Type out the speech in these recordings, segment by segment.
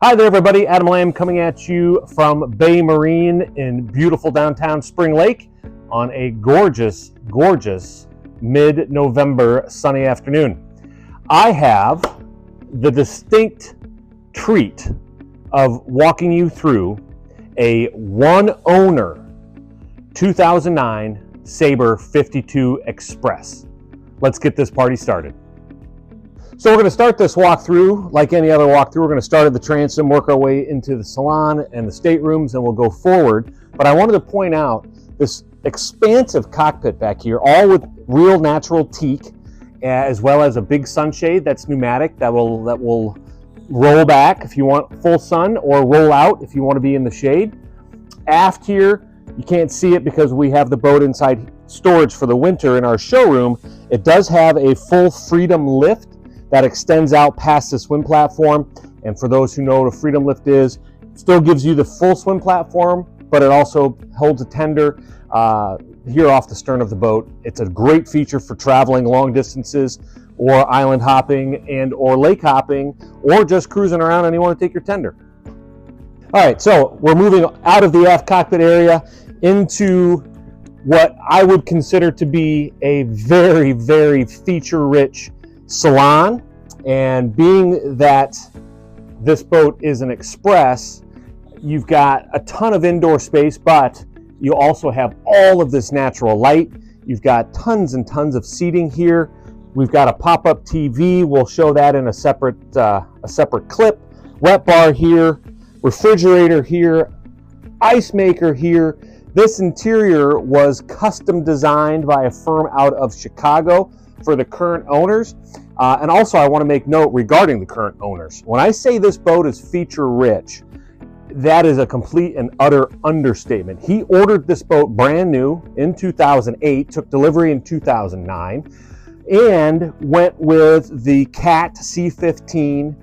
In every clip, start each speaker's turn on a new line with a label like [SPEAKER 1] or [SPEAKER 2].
[SPEAKER 1] Hi there, everybody. Adam Lamb coming at you from Bay Marine in beautiful downtown Spring Lake on a gorgeous, gorgeous mid-November sunny afternoon. I have the distinct treat of walking you through a one-owner 2009 Sabre 52 Express. Let's get this party started. So we're going to start this walkthrough like any other walkthrough. We're going to start at the transom, work our way into the salon and the staterooms, and we'll go forward. But I wanted to point out this expansive cockpit back here, all with real natural teak, as well as a big sunshade that's pneumatic that will roll back if you want full sun, or roll out if you want to be in the shade. Aft here, you can't see it because we have the boat inside storage for the winter in our showroom. It does have a full Freedom lift that extends out past the swim platform. And for those who know what a Freedom lift is, it still gives you the full swim platform, but it also holds a tender here off the stern of the boat. It's a great feature for traveling long distances or island hopping and or lake hopping, or just cruising around and you want to take your tender. All right, so we're moving out of the aft cockpit area into what I would consider to be a very, very feature-rich salon. And being that this boat is an Express, you've got a ton of indoor space, but you also have all of this natural light. You've got tons and tons of seating here. We've got a pop-up TV. We'll show that in a separate clip. Wet bar here, refrigerator here, ice maker here. This interior was custom designed by a firm out of Chicago for the current owners. And also I want to make note regarding the current owners. When I say this boat is feature rich, that is a complete and utter understatement. He ordered this boat brand new in 2008, took delivery in 2009, and went with the Cat C15.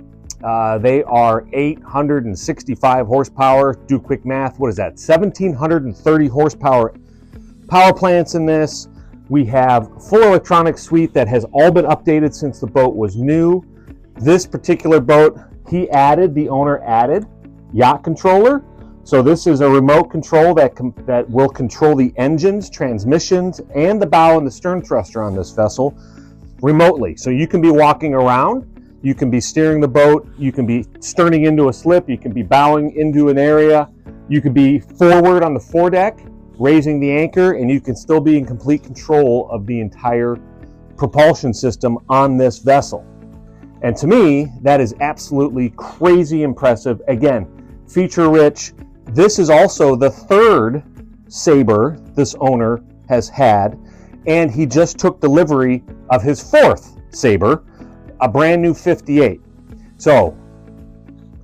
[SPEAKER 1] They are 865 horsepower. Do quick math. What is that? 1,730 horsepower power plants in this. We have full electronic suite that has all been updated since the boat was new. This particular boat, the owner added yacht controller. So this is a remote control that will control the engines, transmissions, and the bow and the stern thruster on this vessel remotely. So you can be walking around, you can be steering the boat, you can be sterning into a slip, you can be bowing into an area, you can be forward on the foredeck, raising the anchor, and you can still be in complete control of the entire propulsion system on this vessel. And to me, that is absolutely crazy impressive. Again, feature rich. This is also the third Sabre this owner has had, and he just took delivery of his fourth Sabre, a brand new 58. So,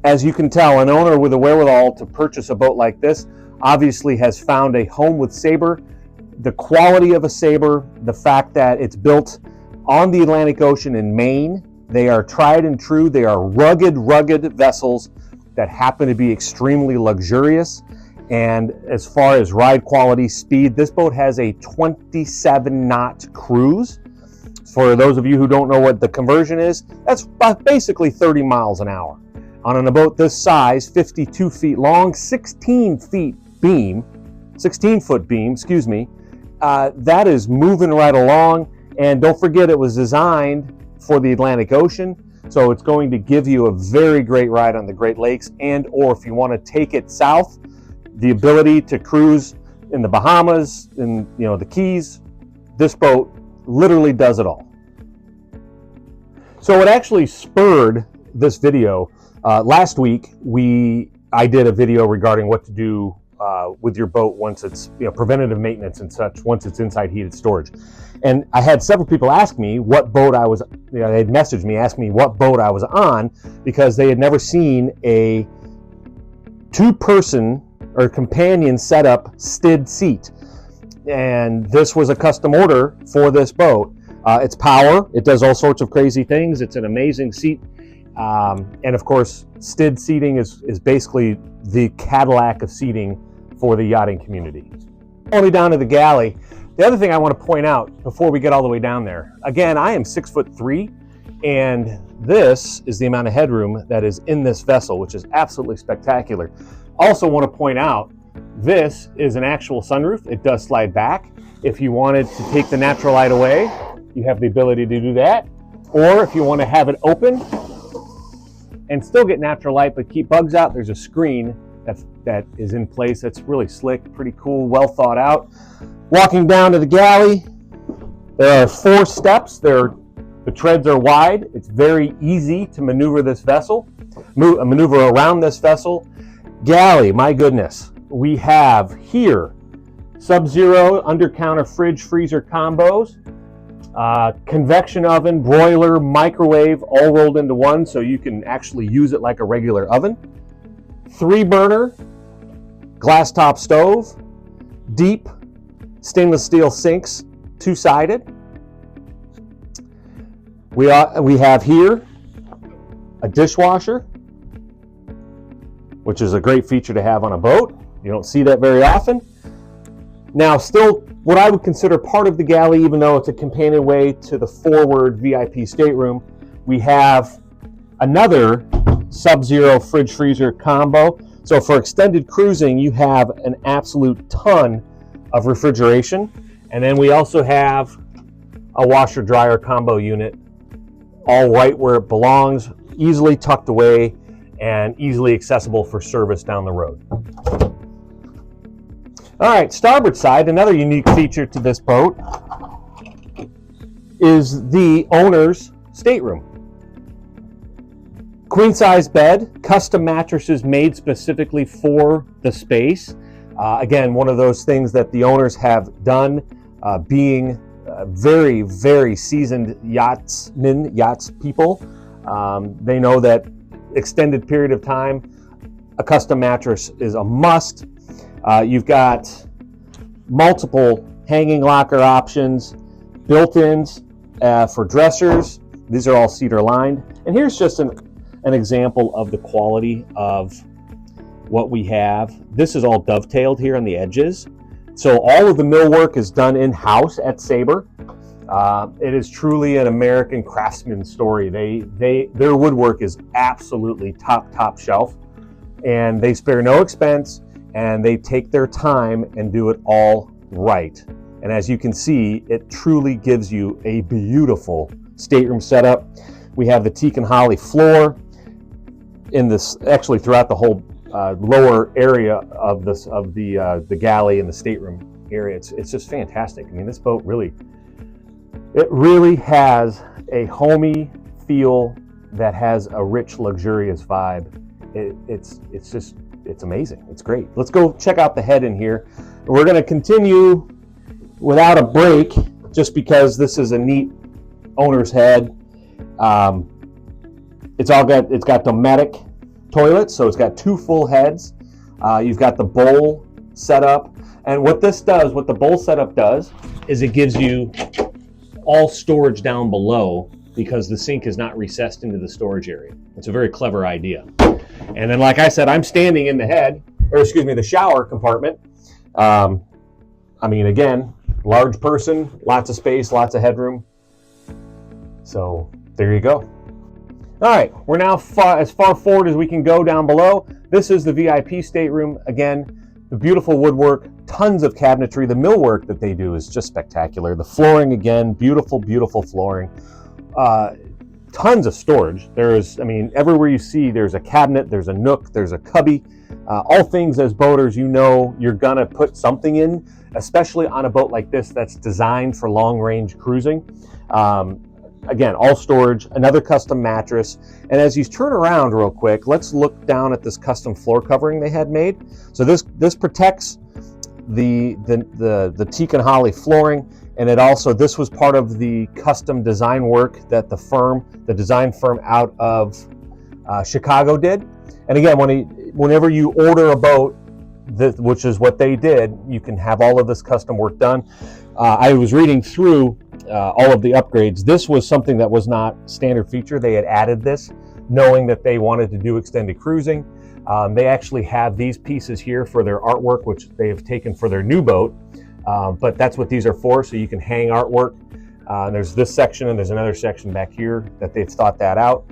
[SPEAKER 1] as you can tell, an owner with the wherewithal to purchase a boat like this obviously has found a home with Sabre. The quality of a Sabre, the fact that it's built on the Atlantic Ocean in Maine, they are tried and true. They are rugged vessels that happen to be extremely luxurious. And as far as ride quality, speed, this boat has a 27-knot cruise. For those of you who don't know what the conversion is, that's basically 30 miles an hour. On a boat this size, 52 feet long, 16-foot beam, that is moving right along. And don't forget, it was designed for the Atlantic Ocean, so it's going to give you a very great ride on the Great Lakes, and or if you want to take it south, the ability to cruise in the Bahamas, in the Keys. This boat literally does it all. So what actually spurred this video, last week I did a video regarding what to do with your boat once it's preventative maintenance and such once it's inside heated storage. And I had several people ask me what boat I was, they had messaged me asking me what boat I was on, because they had never seen a two-person or companion setup STID seat. And this was a custom order for this boat. It's power, it does all sorts of crazy things, it's an amazing seat. And of course, STID seating is basically the Cadillac of seating for the yachting community. Only down to the galley. The other thing I want to point out before we get all the way down there, again, I am 6'3", And this is the amount of headroom that is in this vessel, which is absolutely spectacular. Also want to point out, this is an actual sunroof. It does slide back. If you wanted to take the natural light away, you have the ability to do that. Or if you want to have it open and still get natural light but keep bugs out, there's a screen that is in place. That's really slick, pretty cool, well thought out. Walking down to the galley, there are 4 steps. The treads are wide. It's very easy to maneuver this vessel, maneuver around this vessel. Galley, my goodness. We have here Sub-Zero under-counter fridge freezer combos, convection oven, broiler, microwave, all rolled into one, so you can actually use it like a regular oven. 3-burner glass top stove, deep stainless steel sinks, 2-sided. We have here a dishwasher, which is a great feature to have on a boat. You don't see that very often. Now, still what I would consider part of the galley, even though it's a companionway to the forward VIP stateroom, we have another Sub-Zero fridge freezer combo. So for extended cruising, you have an absolute ton of refrigeration. And then we also have a washer dryer combo unit, all right where it belongs, easily tucked away and easily accessible for service down the road. All right, starboard side, another unique feature to this boat is the owner's stateroom. Queen size bed, custom mattresses made specifically for the space. Again, one of those things that the owners have done, being very, very seasoned yachts people. They know that extended period of time, a custom mattress is a must. You've got multiple hanging locker options, built-ins for dressers. These are all cedar lined. And here's just an example of the quality of what we have. This is all dovetailed here on the edges. So all of the millwork is done in-house at Sabre. It is truly an American craftsman story. Their woodwork is absolutely top shelf, and they spare no expense, and they take their time and do it all right. And as you can see, it truly gives you a beautiful stateroom setup. We have the teak and holly floor in this, actually throughout the whole lower area of the galley and the stateroom area. It's just fantastic. I mean, this boat really has a homey feel that has a rich, luxurious vibe. It's amazing. It's great. Let's go check out the head in here. We're going to continue without a break, just because this is a neat owner's head. It's got Dometic toilets, so it's got 2 full heads. You've got the bowl setup, and what the bowl setup does is it gives you all storage down below, because the sink is not recessed into the storage area. It's a very clever idea. And then, like I said, I'm standing in the shower compartment. I mean, again, large person, lots of space, lots of headroom. So there you go. All right, we're now as far forward as we can go down below. This is the VIP stateroom. Again, the beautiful woodwork, tons of cabinetry. The millwork that they do is just spectacular. The flooring, again, beautiful, beautiful flooring. Tons of storage. Everywhere you see, there's a cabinet, there's a nook, there's a cubby. All things as boaters, you know you're gonna put something in, especially on a boat like this that's designed for long-range cruising. Again, all storage, another custom mattress. And as you turn around real quick, let's look down at this custom floor covering they had made. So this protects the teak and holly flooring, and this was part of the custom design work that the design firm out of Chicago did. And again, whenever you order a boat, which is what they did, you can have all of this custom work done. I was reading through all of the upgrades. This was something that was not standard feature. They had added this, knowing that they wanted to do extended cruising. They actually have these pieces here for their artwork, which they have taken for their new boat. But that's what these are for, so you can hang artwork. There's this section and there's another section back here that they've thought that out.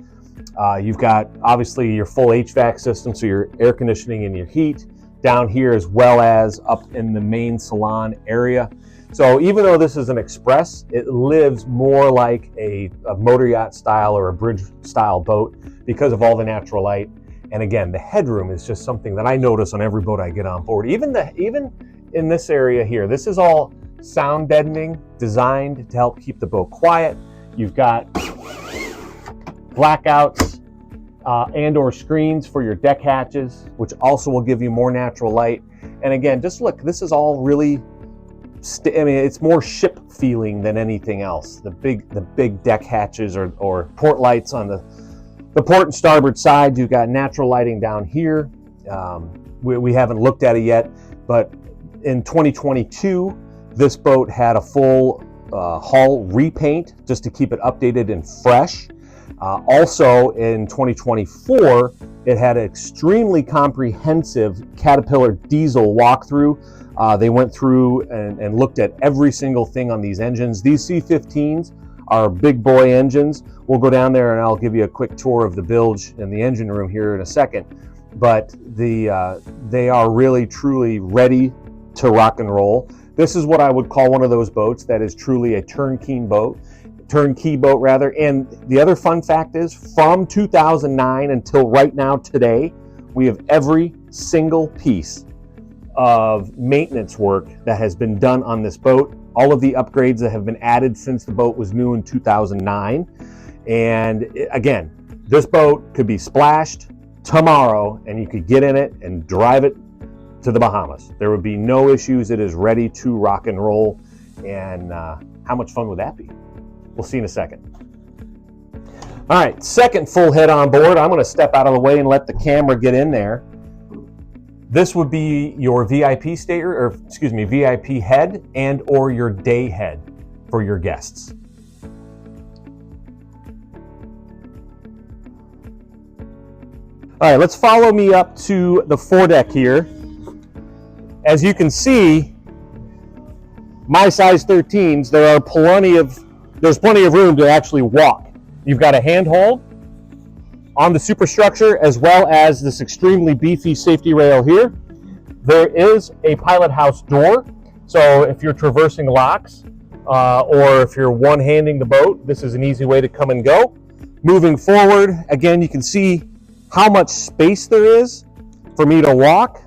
[SPEAKER 1] You've got obviously your full HVAC system, so your air conditioning and your heat down here, as well as up in the main salon area. So even though this is an express, it lives more like a motor yacht style or a bridge style boat because of all the natural light. And again, the headroom is just something that I notice on every boat I get on board. Even in this area here, this is all sound deadening, designed to help keep the boat quiet. You've got blackouts and or screens for your deck hatches, which also will give you more natural light. And again, just look, this is all really, it's more ship feeling than anything else. The big deck hatches or port lights on the port and starboard side. You've got natural lighting down here. We haven't looked at it yet, but in 2022, this boat had a full hull repaint just to keep it updated and fresh. Also in 2024, it had an extremely comprehensive Caterpillar diesel walkthrough. They went through and looked at every single thing on these engines. These C15s are big boy engines. We'll go down there and I'll give you a quick tour of the bilge and the engine room here in a second. But they are really, truly ready to rock and roll. This is what I would call one of those boats that is truly a turnkey boat. And the other fun fact is, from 2009 until right now today, we have every single piece of maintenance work that has been done on this boat, all of the upgrades that have been added since the boat was new in 2009. And again, this boat could be splashed tomorrow and you could get in it and drive it to the Bahamas. There would be no issues. It is ready to rock and roll. And how much fun would that be? We'll see in a second. All right, second full head on board. I'm going to step out of the way and let the camera get in there. This would be your VIP VIP head and or your day head for your guests. All right, let's follow me up to the foredeck here. As you can see, my size 13s, there's plenty of room to actually walk. You've got a handhold on the superstructure as well as this extremely beefy safety rail here. There is a pilot house door, so if you're traversing locks or if you're one-handing the boat, this is an easy way to come and go. Moving forward, again, you can see how much space there is for me to walk.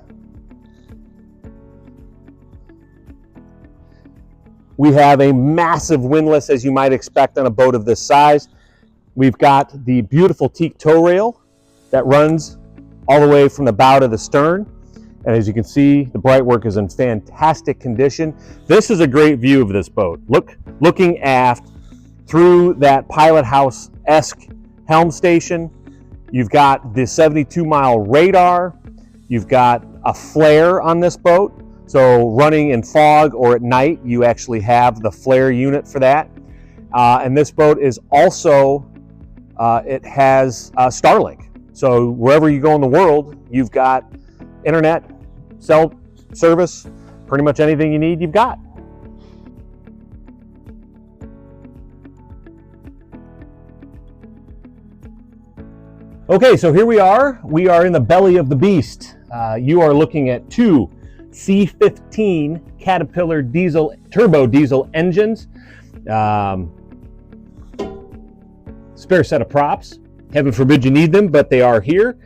[SPEAKER 1] We have a massive windlass, as you might expect on a boat of this size. We've got the beautiful teak tow rail that runs all the way from the bow to the stern. And as you can see, the brightwork is in fantastic condition. This is a great view of this boat. Looking aft through that pilot house-esque helm station. You've got the 72-mile radar. You've got a flare on this boat. So running in fog or at night, you actually have the flare unit for that. And this boat is also, it has Starlink. So wherever you go in the world, you've got internet, cell service, pretty much anything you need, you've got. Okay, so here we are. We are in the belly of the beast. You are looking at two C15 Caterpillar turbo diesel engines. Spare set of props. Heaven forbid you need them, but they are here.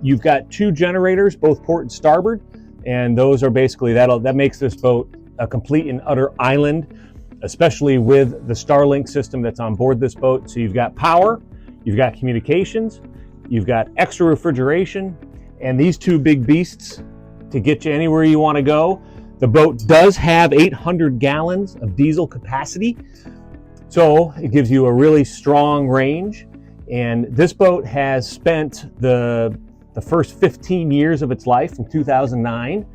[SPEAKER 1] You've got two generators, both port and starboard, and those are basically, that makes this boat a complete and utter island, especially with the Starlink system that's on board this boat. So you've got power, you've got communications, you've got extra refrigeration, and these two big beasts to get you anywhere you want to go. The boat does have 800 gallons of diesel capacity, so it gives you a really strong range. And this boat has spent the first 15 years of its life, from 2009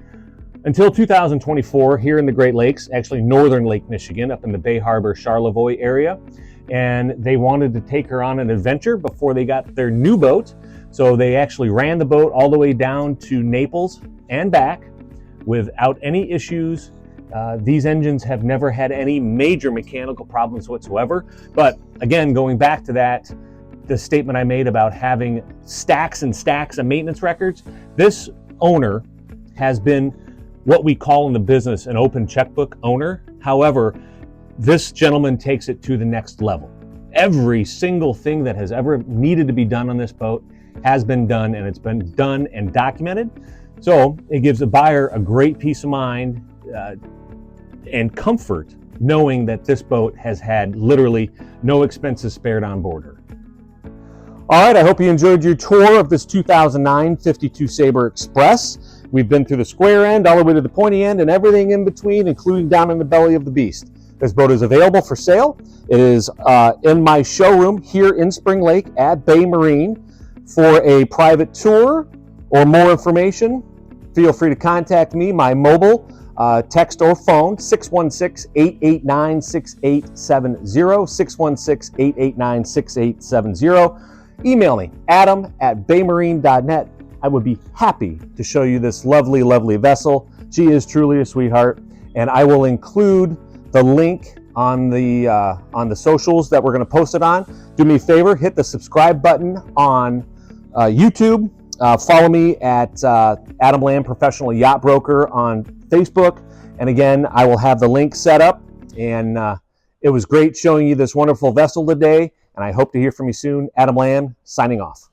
[SPEAKER 1] until 2024, here in the Great Lakes, actually northern Lake Michigan, up in the Bay Harbor, Charlevoix area. And they wanted to take her on an adventure before they got their new boat. So they actually ran the boat all the way down to Naples and back without any issues. These engines have never had any major mechanical problems whatsoever. But again, going back to that, the statement I made about having stacks and stacks of maintenance records, this owner has been what we call in the business an open checkbook owner. However, this gentleman takes it to the next level. Every single thing that has ever needed to be done on this boat has been done, and it's been done and documented. So it gives the buyer a great peace of mind and comfort knowing that this boat has had literally no expenses spared on board her. All right, I hope you enjoyed your tour of this 2009 52 Sabre Express. We've been through the square end all the way to the pointy end and everything in between, including down in the belly of the beast. This boat is available for sale. It is in my showroom here in Spring Lake at Bay Marine. For a private tour or more information, feel free to contact me. My mobile, text or phone, 616-889-6870, 616-889-6870. Email me, adam@baymarine.net. I would be happy to show you this lovely, lovely vessel. She is truly a sweetheart, and I will include the link on the socials that we're going to post it on. Do me a favor, hit the subscribe button on YouTube. Follow me at Adam Lamb Professional Yacht Broker on Facebook. And again, I will have the link set up. And it was great showing you this wonderful vessel today. And I hope to hear from you soon. Adam Lamb, signing off.